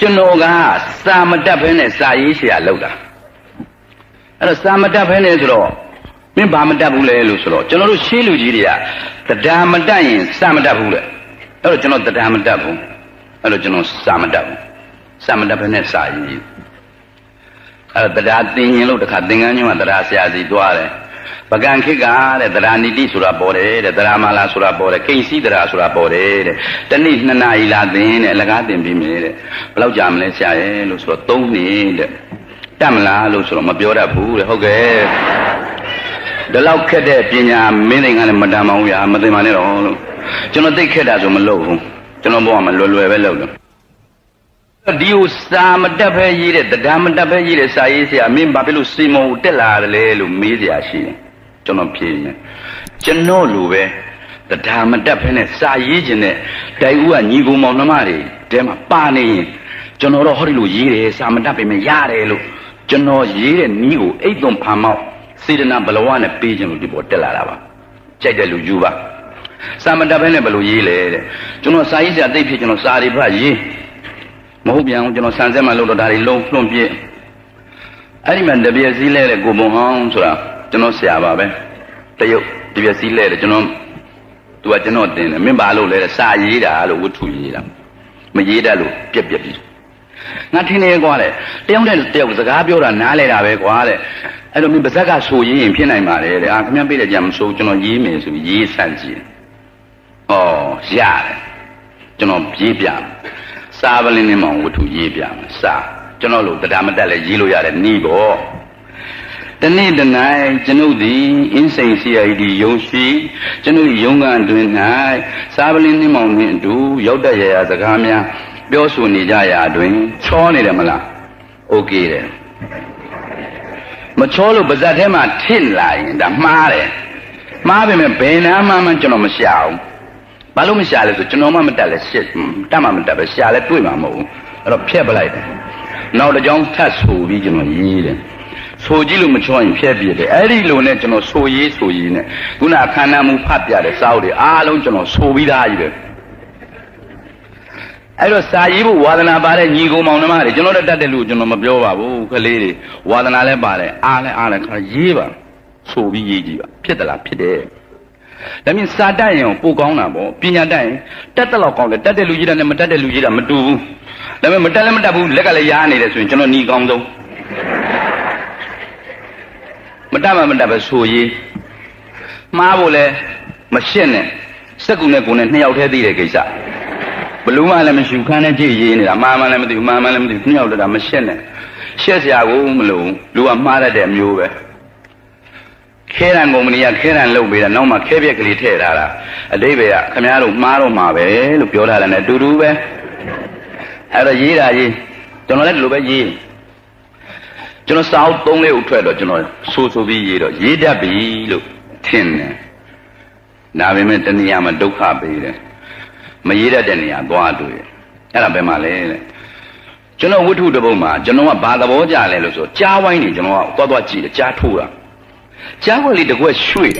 ကျွန်တော်ကစာမတတ်ဘဲနဲ့စာရေးเสียလောက်တာအဲ့တော့စာမတတ်ဘဲနဲ့ဆိုတော့မင်းဘာမတတ်ဘူးလဲလို့ဆိုတော့ကျွန်တော်တို့ရှေးလူကြီးတွေကတရားမတတ်ရင်စာမတတ်ဘူးလေအဲ့တော့ကျွန်တော်တရားမတတ်ဘူးအဲ့တော့ကျွန်တော်စာမတတ်ဘူးစာမတတ်ဘဲနဲ့စာရေးအဲ့တော့တရားသင်ရင်လို့တခါသင်္ကန်းညွှန်ကတရားဆရာစီတွားတယ်ပကံခိကတဲ့တရားနိတိဆိုတာပေါ်တယ်တဲ့တရားမာလာဆိုတာပေါ်တယ်ကိဉ္စီတရားဆိုတာပေါ်တယ်တဲ့တနေ့2နာရီလာသင်တဲ့အလကားသင်ပြီးမယ်တဲ့ဘယ်လောက်ကြာမလဲဆရာရဲ့လို့ဆိုတော့3နှစ်တဲ့တတ်မလားလို့ဆိုတော့မပြောတတ်ဘူးတဲ့ဟုတ်ကဲ့ဒီလောက်ခက်တဲ့ပညာမင်းတွေကလည်းမတန်ပါဘူးဗျာမသိပါနဲ့တော့လို့ကျွန်တော်သိခက်တာဆိုမလုပ်ဘူးကျွန်တော်ဘောကမလွယ်လွယ်ပဲလုပ်တယ်ဒီဥစာမတက်ပဲရေးတဲ့တရားမတက်ပဲရေးတဲ့စာရေးဆရာမင်းဘာဖြစ်လို့စီမုံတက်လာတယ်လဲလို့မေးစရာရှိတယ်ကျွန်တော်ဖြေနေကျွန်တော်လိုပဲတရားမတက်ဖဲနဲ့စာရေးခြင်းနဲ့တိုင်ဦးကညီကိုမောင်နှမတွေတဲမှာပါနေရင်ကျွန်တော်တော့ဟောဒီလိုရေးတယ်စာမတက်ပဲမရတယ်လို့ကျွန်တော်ရေးတဲ့နီးကိုအိတ်သွန်ဖန်မောက်စေတနာဘလဝနဲ့ပေးခြင်းလို့ဒီပေါ်တက်လာတာပါကြိုက်တဲ့လူယူပါစာမတက်ဖဲနဲ့ဘယ်လိုရေးလဲတဲ့ကျွန်တော်စာရေးဆရာသိဖြစ်ကျွန်တော်စာတွေဖတ်ရေးမဟုတ်ပြန်ကျွန်တော်ဆန်ဆက်မှလို့တော့ဒါတွေလုံးလွန့်ပြည့်အဲ့ဒီမှာတပြည့်စည်းလဲတဲ့ကိုဘုံအောင်ဆိုတာကျွန်တော်ဆရာပါပဲတရုတ်တပြည့်စည်းလဲတဲ့ကျွန်တော်သူကကျွန်တော်တင်တယ်မင်းဘာလို့လဲတဲ့စာရေးတာလို့ဝတ္ထုရေးတာမရေးတတ်လို့ပြက်ပြက်ပြီးငါထင်နေကွာတဲ့တယောက်နဲ့တယောက်စကားပြောတာနားလဲတာပဲကွာတဲ့အဲ့တော့မင်းပါဇက်ကဆိုရင်းဖြစ်နိုင်ပါလေတဲ့အာခင်ဗျပေးတဲ့ကြမဆိုကျွန်တော်ရေးမယ်ဆိုပြီးရေးဆန့်ကြည့်ဩရတယ်ကျွန်တော်ရေးပြစာပလင်းနဲ့မှဝတ္ထုရေးပြမယ်စာကျွန်တော်လို့တရားမတက်လဲရေးလို့ရတယ်နီးပေါ့တနေ့တနိုင်ကျွန်ုပ်သည်အင်းစိန် CID ရုံရှိကျွန်ုပ်ရုံးကန်တွင်၌စာပလင်းနှင်းမောင်နှင့်အတူရောက်တရရစကားများပြောဆိုနေကြရာတွင်ချောနေတယ်မလားโอเคတယ်မချောလို့ပါဇက်ထဲမှာထစ်လာရင်ဒါမှားတယ်မှားပေမဲ့ဘယ်နာမှကျွန်တော်မရှာဘူးဘာလို့မရှာလဲဆိုကျွန်တော်မှမတက်လဲရှစ်တတ်မှမတက်ပဲရှာလဲတွေ့မှာမဟုတ်ဘူးအဲ့တော့ဖျက်ပလိုက်တယ်နောက်တစ်ကြောင်းထပ်ဆိုပြီးကျွန်တော်ရေးတယ်ဆိုကြည့်လို့မချောရင်ဖျက်ပြတယ်အဲ့ဒီလိုနဲ့ကျွန်တော်ဆိုရေးနဲ့ခုနအခမ်းအနားမှုဖတ်ပြတဲ့စာအုပ်တွေအားလုံးကျွန်တော်ဆိုပြီးသားကြီးပဲအဲ့တော့စာရေးဖို့ဝါသနာပါတဲ့ညီကိုမောင်နှမတွေကျွန်တော်တို့တတ်တဲ့လူကျွန်တော်မပြောပါဘူးကလေးတွေဝါသနာလည်းပါတယ်အားလည်းခါရေးပါဆိုပြီးရေးကြည့်ပါဖြစ်သလားဖြစ်တယ်ဒါမြင်စာတတ်ရင်ပိုကောင်းတာပေါ့ပညာတတ်ရင်တတ်တဲ့လောက်ကောင်းတယ်တတ်တဲ့လူကြီးတာနဲ့မတတ်တဲ့လူကြီးတာမတူဘူးဒါပေမဲ့မတက်လည်းမတက်ဘူးလက်ကလည်းရားနေတယ်ဆိုရင်ကျွန်တော်ညီကောင်းဆုံးမတက်မှမတက်ပဲဆိုရေးမှားဖို့လဲမရှင်းနဲ့စက်ကူနဲ့ကိုယ်နဲ့နှစ်ယောက်တည်းသိတဲ့ကိစ္စဘလူးမှလည်းမရှိခန်းနဲ့ကြည့်ရေးနေတာမှားမှလည်းမသိဘူးမှားမှလည်းမသိဘူးနှစ်ယောက်တည်းတာမရှင်းနဲ့ရှက်စရာကိုမလိုလူကမှားတတ်တဲ့အမျိုးပဲခဲရန်ကုမ္ပဏီကခဲရန်လုပ်ပေးတာနောက်မှခဲပြက်ကလေးထည့်ထားတာအတိပ္ပယ်ကခင်ဗျားတို့မှားတော့မှာပဲလို့ပြောထားတယ်နဲ့အတူတူပဲအဲ့တော့ရေးတာရေးကျွန်တော်လည်းဒီလိုပဲရေးကျွန်တော်စာအုပ်3လေးကိုထွက်တော့ကျွန်တော်ဆိုပြီးရေးတော့ရေးတတ်ပြီလို့ထင်တယ်ဒါပေမဲ့တနည်းအားမှာဒုက္ခပေးတယ်မရေးတတ်တဲ့နေရာသွားတွေ့တယ်အဲ့ဒါဘယ်မှာလဲတဲ့ကျွန်တော်ဝတ္ထုတစ်ပုဒ်မှာကျွန်တော်ကဘာသဘောကြလဲလို့ဆိုကြားဝိုင်းနေကျွန်တော်ကသွားကြည့်တယ်ကြားထိုးတာကြားခွက်လေးတစ်ခွက်ရွှေ့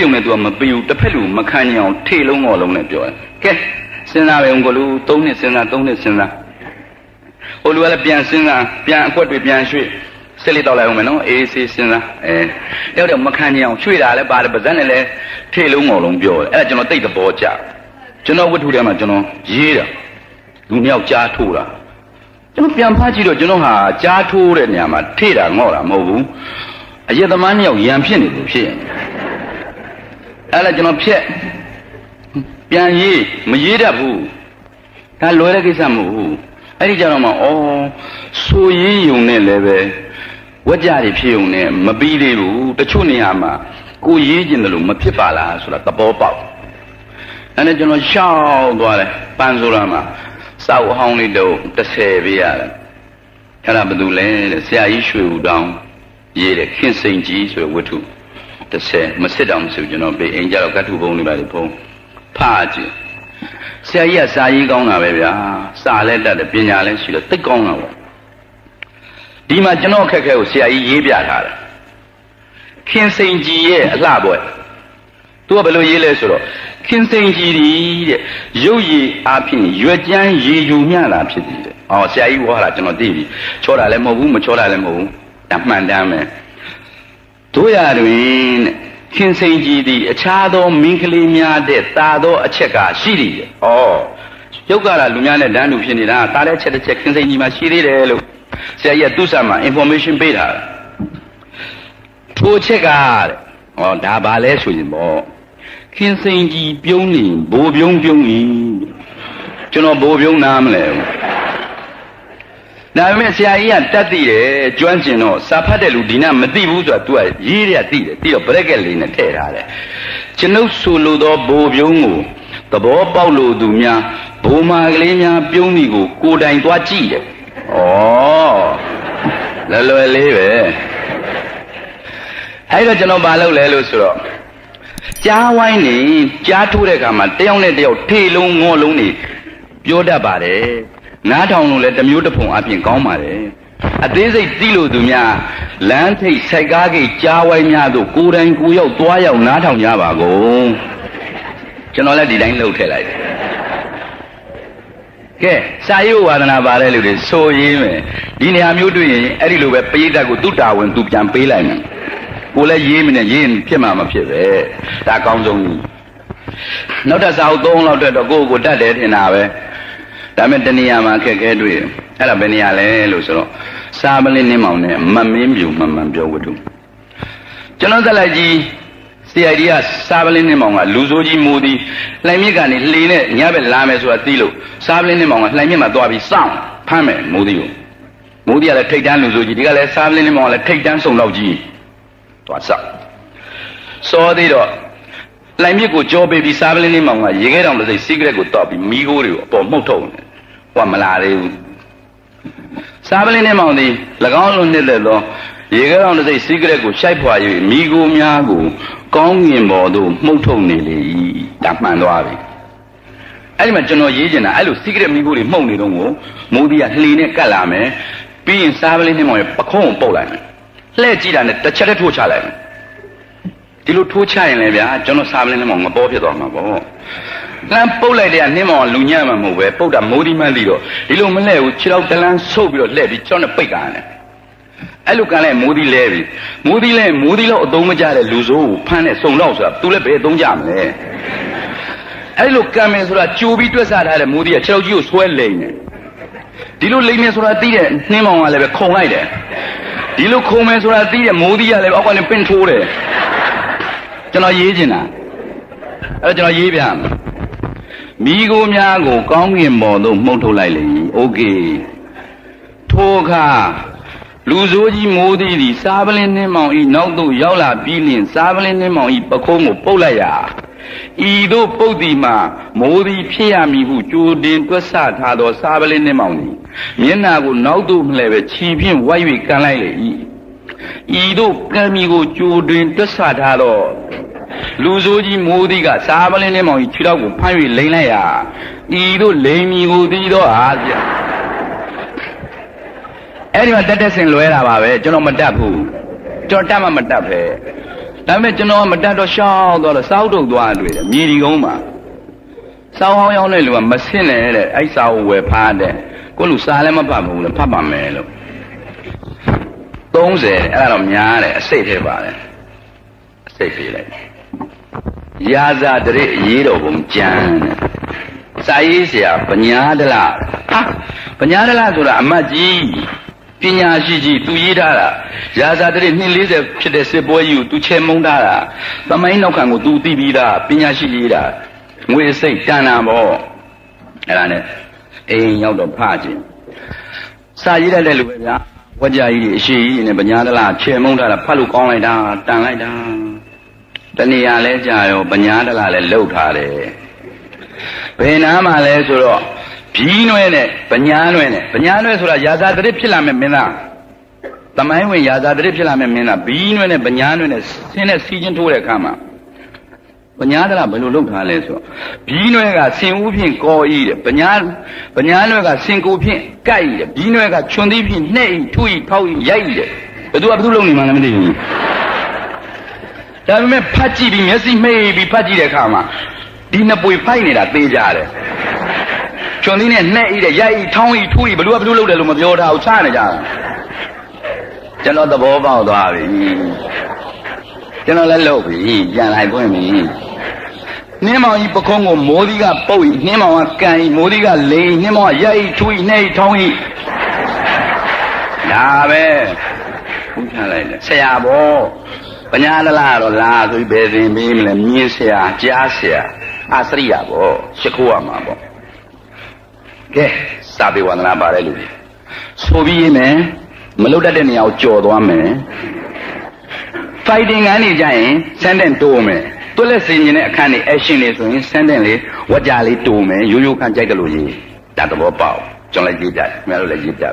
ရုံနဲ့သူကမပြီးဘူးတစ်ဖက်လူမခံကြအောင်ထေလုံးငေါ်လုံးနဲ့ပြောတယ်ကဲစဉ်းစားပဲဦးကလူ3နှစ်စဉ်းစား3နှစ်စဉ်းစားဟိုလူကလည်းပြန်စဉ်းစားပြန်အကွက်တွေပြန်ရွှေ့စစ်လေးတောက်လိုက်အောင်မယ်နော်အေးဆေးစဉ်းစားအဲ့တော့မခံကြအောင်ရွှေ့တာလည်းပါတယ်ပါဇက်နဲ့လည်းထေလုံးငေါ်လုံးပြောတယ်အဲ့ဒါကျွန်တော်သိတဲ့ဘောကြကျွန်တော်ဝတ္ထုထဲမှာကျွန်တော်ရေးတာလူမြောက်ကြားထိုးတာကျွန်တော်ပြန်ဖတ်ကြည့်တော့ကျွန်တော်ဟာကြားထိုးတဲ့နေရာမှာထေတာငေါ့တာမဟုတ်ဘူးအရက်သမားနှစ်ယောက်ရံဖြစ်နေတယ်ဖြစ်ရင်အဲ့ဒါကျွန်တော်ဖြက်ပြန်ရေးမရေးတတ်ဘူးဒါလွယ်တဲ့ကိစ္စမဟုတ်ဘူးအဲ့ဒီကြတော့မှဩဆိုရေးယုံနဲ့လည်းပဲဝကြတွေဖြစ်ုံနဲ့မပြီးသေးဘူးတချို့နေရာမှာကိုရေးကျင်တယ်လို့မဖြစ်ပါလားဆိုတာသဘောပေါက်အဲ့ဒါကျွန်တော်ရှောက်သွားတယ်ပန်းဆိုတာမှာစောက်အဟောင်းလေးတော့30ပေးရတယ်အဲ့ဒါဘာလို့လဲတဲ့ဆရာကြီးရွှေဦးတောင်းရေးတယ်ခင်စိန်ကြီးဆိုဝတ္ထု30မစစ်တော့မစစ်ကျွန်တော်ပေးအိမ်ကြတော့ကတ္ထုဘုံလေးပါလေဘုံဖားကြည့်ဆရာကြီးကစာရေးကောင်းတာပဲဗျာစာလည်းတတ်တယ်ပညာလည်းရှိတယ်သိကောင်းတာပေါ့ဒီမှာကျွန်တော်အခက်အခဲကိုဆရာကြီးရေးပြထားတယ်ခင်စိန်ကြီးရဲ့အလှပွဲ သူကဘယ်လိုရေးလဲဆိုတော့ခင်စိန်ကြီးတဲ့ရုပ်ရည်အပြင်ရွက်ကြမ်းရေယူမျှတာဖြစ်တယ်တဲ့။အော်ဆရာကြီးဝါလာကျွန်တော်သိပြီ။ချောတာလည်းမဟုတ်ဘူးမချောတာလည်းမဟုတ်ဘူး။ဒါမှန်တမ်းပဲ။တို့ရတွင်တဲ့ခင်စိန်ကြီးသည်အခြားသောမင်းကလေးများတဲ့တာသောအချက်ကရှိတယ်တဲ့။အော်ရုပ်ကလာလူများနဲ့တန်းတူဖြစ်နေတာတာတဲ့အချက်တစ်ချက်ခင်စိန်ကြီးမှာရှိသေးတယ်လို့ဆရာကြီးကသူ့ဆာမှာ information ပေးတာ။ထိုအချက်ကတဲ့။အော်ဒါဘာလဲဆိုရင်ပေါ့ခင်စိန်ကြီးပြုံးနေဘိုးပြုံးပြုံးဤကျွန်တော်ဘိုးပြုံးနားမလဲဘူးဒါပေမဲ့ဆရာကြီးကတတ်သိတယ်ကျွမ်းကျင်တော့စာဖတ်တဲ့လူဒီနာမသိဘူးဆိုတာ तू ကရေးရသိတယ်ပြီးတော့ bracket လေးနဲ့ထည့်ထားတယ်ကျွန်ုပ်ဆိုလိုသောဘိုးပြုံးကိုသဘောပေါက်လို့သူများဘိုးမာကလေးများပြုံးဒီကိုတိုင်သွားကြည့်တယ်ဩလွယ်လေးပဲအဲ့တော့ကျွန်တော်မလုပ်လဲလို့ဆိုတော့ကြားဝိုင်းနေကြားထိုးတဲ့အခါမှာတယောက်နဲ့တယောက်ထေလုံးငေါလုံးနေပြောတတ်ပါတယ်နားထောင်လို့လည်းတစ်မျိုးတစ်ဖုံအပြင်ကောင်းပါတယ်အသေးစိတ်သိလို့သူများလမ်းထိပ်စိုက်ကားကိကြားဝိုင်းများတို့ကိုယ်တိုင်ကိုရောက်သွားရောက်နားထောင်ကြပါကုန်ကျွန်တော်လည်းဒီတိုင်းလှုပ်ထည့်လိုက်တယ်ကဲစာရေးဝါဒနာပါတဲ့လူတွေဆိုရေးမယ်ဒီနေရာမျိုးတွေ့ရင်အဲ့ဒီလိုပဲပရိသတ်ကိုသူ့တာဝန်သူပြန်ပေးလိုက်မယ်ကိုလည်းရေးမနေရေးဖြစ်မှာမဖြစ်ပဲဒါအကောင်းဆုံးနောက်တစ်စာအုပ်3လောက်တက်တော့ကိုယ့်ကိုတတ်တယ်ထင်တာပဲဒါပေမဲ့တဏှာမှာအခက်ခဲတွေ့အဲ့ဒါဘယ်နေရာလဲလို့ဆိုတော့စာပလင်းနှင်းမောင်နဲ့မမင်းပြူမမှန်ပြောဝတ္ထုကျွန်တော်သက်လိုက်ကြီး CID ကစာပလင်းနှင်းမောင်ကလူဆိုးကြီးမိုးသည်လှိုင်မြစ်ကနေလှေနဲ့ညဘက်လာမယ်ဆိုတာသိလို့စာပလင်းနှင်းမောင်ကလှိုင်မြစ်မှာသွားပြီးစောင့်ဖမ်းမယ်မိုးသည်ကိုမိုးသည်ကလည်းထိတ်တန်းလူဆိုးကြီးဒီကလည်းစာပလင်းနှင်းမောင်ကလည်းထိတ်တန်းစုံတော့ကြီးသွားစောင့်စောသေးတော့လှိုင်မြစ်ကိုကြောပေးပြီးစာပလင်းနှင်းမောင်ကရေခဲတောင်တစ်စိတ်စီးကရက်ကိုတောက်ပြီးမိခိုးတွေကိုအပေါ်မှုတ်ထုတ်တယ်ဟိုကမလာသေးဘူးစာပလင်းနှင်းမောင်သည်၎င်းလိုနှစ်သက်သောရေခဲတောင်တစ်စိတ်စီးကရက်ကိုရှိုက်ဖွာ၍မိခိုးများကိုကောင်းငင်ပေါ်သို့မှုတ်ထုတ်နေလေ၏ဒါမှန်သွားပြီအဲ့ဒီမှာကျွန်တော်ရေးချင်တာအဲ့လိုစီးကရက်မိခိုးတွေမှုတ်နေတော့ကိုမိုးဒီကလှေနဲ့ကတ်လာမယ်ပြီးရင်စာပလင်းနှင်းမောင်ရဲ့ပခုံးကိုပုတ်လိုက်မယ်လှဲ့ကြည့်တာနဲ့တစ်ချက်တည်းထိုးချလိုက်မယ်ဒီလိုထိုးချရင်လည်းဗျာကျွန်တော်စာပလင်းနှင်းမောင်ငပေါ်ဖြစ်သွားမှာပေါ့လမ်းပုတ်လိုက်တဲ့နှင်းမောင်လူညံ့မှာမဟုတ်ပဲပုတ်တာမိုးဒီမှန်းသိတော့ဒီလိုမလှဲ့ဘူးခြေထောက်တလန်းဆုပ်ပြီးတော့လှဲ့ပြီးကျွန်တော်ပိတ်ကန်တယ်အဲ့လိုကန်လိုက်မိုးဒီလဲပြီမိုးဒီလဲမိုးဒီလောက်အသုံးမကျတဲ့လူဆိုးကိုဖမ်းတဲ့စုံတော့ဆိုတာ तू လည်းဘယ်အသုံးကြမလဲအဲ့လိုကန်မယ်ဆိုတာကြိုပြီးတွက်ဆထားတဲ့မိုးဒီကခြေထောက်ကြီးကိုဆွဲလိမ့်နေဒီလိုလိမ့်နေဆိုတာသိတဲ့နှင်းမောင်ကလည်းပဲခုံလိုက်တယ်ဒီလိုခုံမယ်ဆိုတာသိတဲ့မိုးဒီကလည်းအောက်ကလည်းပင့်ထိုးတယ်ကျွန်တော်ရေးချင်တာအဲ့တော့ကျွန်တော်ရေးပြမယ်မိကိုများကိုကောင်းကင်ပေါ်သို့မှုတ်ထုတ်လိုက်လေโอเคထိုအခါလူဆိုးကြီးမိုးသည်သည်စားပလင်းနှင်းမောင်ဤနောက်သို့ရောက်လာပြီးလျှင်စားပလင်းနှင်းမောင်ဤပခုံးကိုပုတ်လိုက်ရာဤသို့ပုတ်သည်မှာမိုးသည်ဖြစ်ရမည်ဟုကြိုတင်တွက်ဆထားသောစားပလင်းနှင်းမောင်သည်မျက်နာကိုနောက်သို့မလှည့်ပဲခြေဖြင့်ဝိုက်၍ကန်လိုက်လေ၏ဤသို့ကံမီကိုကြိုတွင်တွက်ဆထားတော့လူဆိုးကြီးမိုးသည်ကစားပလင်းနှင်းမောင်ကြီးခြေထောက်ကိုဖမ်း၍လိမ့်လိုက်ရာဤသို့လိမ့်မီကိုသိတော့ဟာဗျအဲ့ဒီမှာတက်တက်ဆင်လွဲတာပါပဲကျွန်တော်မတတ်ဘူးကျွန်တော်တတ်မှမတတ်ပဲဒါပေမဲ့ကျွန်တော်မတတ်တော့ရှောက်တော့စောက်တုတ်သွားတွေ့တယ်မြေဒီကုန်းမှာစောင်းဟောင်းရောက်တဲ့လူကမဆင့်နဲ့တဲ့အဲ့စာကိုဝယ်ဖားတဲ့ကိုလူစားလည်းမဖတ်ဘူးလေဖတ်ပါမယ်လို့30အဲ့ဒါတော့များတယ်အစိတ်ထဲပါတယ်အစိတ်ပြေးလိုက်ရာဇာတရစ်ရေးတော်ပုံကျမ်းတဲ့စာရေးဆရာပညာဒလဟာပညာဒလဆိုတာအမတ်ကြီးပညာရှိကြီးသူရေးထားတာရာဇာတရစ်နှစ်40ဖြစ်တဲ့စစ်ပွဲကြီးကိုသူချေမုန်းထားတာသမိုင်းနောက်ခံကိုသူသိပြီးသားပညာရှိရေးတာငွေစိတ်တန်တာပေါ့အဲ့ဒါနဲ့အိမ်ရောက်တော့ဖခြင်းစာရေးတတ်တဲ့လူပဲဗျာဝကြကြီးအရှိကြီးနဲ့ပညာဒလချေမုန်းထားတာဖတ်လို့ကောင်းလိုက်တာတန်လိုက်တာတဏှာလဲကြာရောပညာဒလလဲလှုပ်ထားတယ်ဘယ်နာမှာလဲဆိုတော့ဘီးနွဲနဲ့ပညာနွဲနဲ့ပညာနွဲဆိုတာရာဇာတရစ်ဖြစ်လာမဲ့မင်းသားသမိုင်းဝင်ရာဇာတရစ်ဖြစ်လာမဲ့မင်းသားဘီးနွဲနဲ့ပညာနွဲနဲ့ဆင်းနဲ့စီးချင်းထိုးတဲ့အခါမှာပညာဒလဘယ်လိုလုပ်ထားလဲဆိုတော့ဘီးနွဲကဆင်ဦးဖြင့်ကောဤတဲ့ပညာနွဲကဆင်ကိုဖြင့်ကိုက်ဤတဲ့ဘီးနွဲကချွန်သီးဖြင့်နှဲ့ဤထုဤထောက်ဤရိုက်ဤတဲ့ဘယ်သူကဘယ်သူလုပ်နေမှလည်းမသိဘူး ဒါပေမဲ့ဖတ်ကြည့်ပြီးမျက်စိမှိတ်ပြီးဖတ်ကြည့်တဲ့အခါမှာဒီနှစ်ပွေဖိုက်နေတာသိကြတယ်ကျွန်သီးနဲ့နှဲ့ဤတဲ့ရိုက်ဤထောင်းဤထူးဤဘလို့လုပ်တယ်လို့မပြောတာကိုချနေကြတာကျွန်တော်သဘောပေါက်သွားပြီကျွန်တော်လည်းလုပ်ပြီပြန်လိုက်ပွင့်ပြီနှင်းမောင်ကြီးပခုံးကိုမိုးသီးကပုတ်ဤနှင်းမောင်ကကန်ဤမိုးသီးကလိန်နှင်းမောင်ကရိုက်ဤထူးဤနှဲ့ဤထောင်းဤဒါပဲဘုရားလိုက်တယ်ဆရာဘောပညာတလားတော့လာဆိုပြီးဘယ်စဉ်ပြီးမလဲမြင်းဆရာကြားဆရာအစရိယဘောရှ िख ိုးရမှာပေါ့ကဲစာပေဝန္ဒနာပါတဲ့လူကြီးဆိုပြီးရင်လည်းမလုတ်တတ်တဲ့နေရာကိုကြော်သွားမယ် fighting ကနေကြရင် sentence တိုးမယ်တွက်လက်စင်ရင်တဲ့အခန်းနေ action တွေဆိုရင် sentence လေးဝါကြလေးတိုးမယ်ရိုးရိုးခန့်ကြိုက်တယ်လို့ရေးဒါသဘောပေါက်ကျွန်တော်လည်းရေးပြတယ်ခင်ဗျားတို့လည်းရေးပြ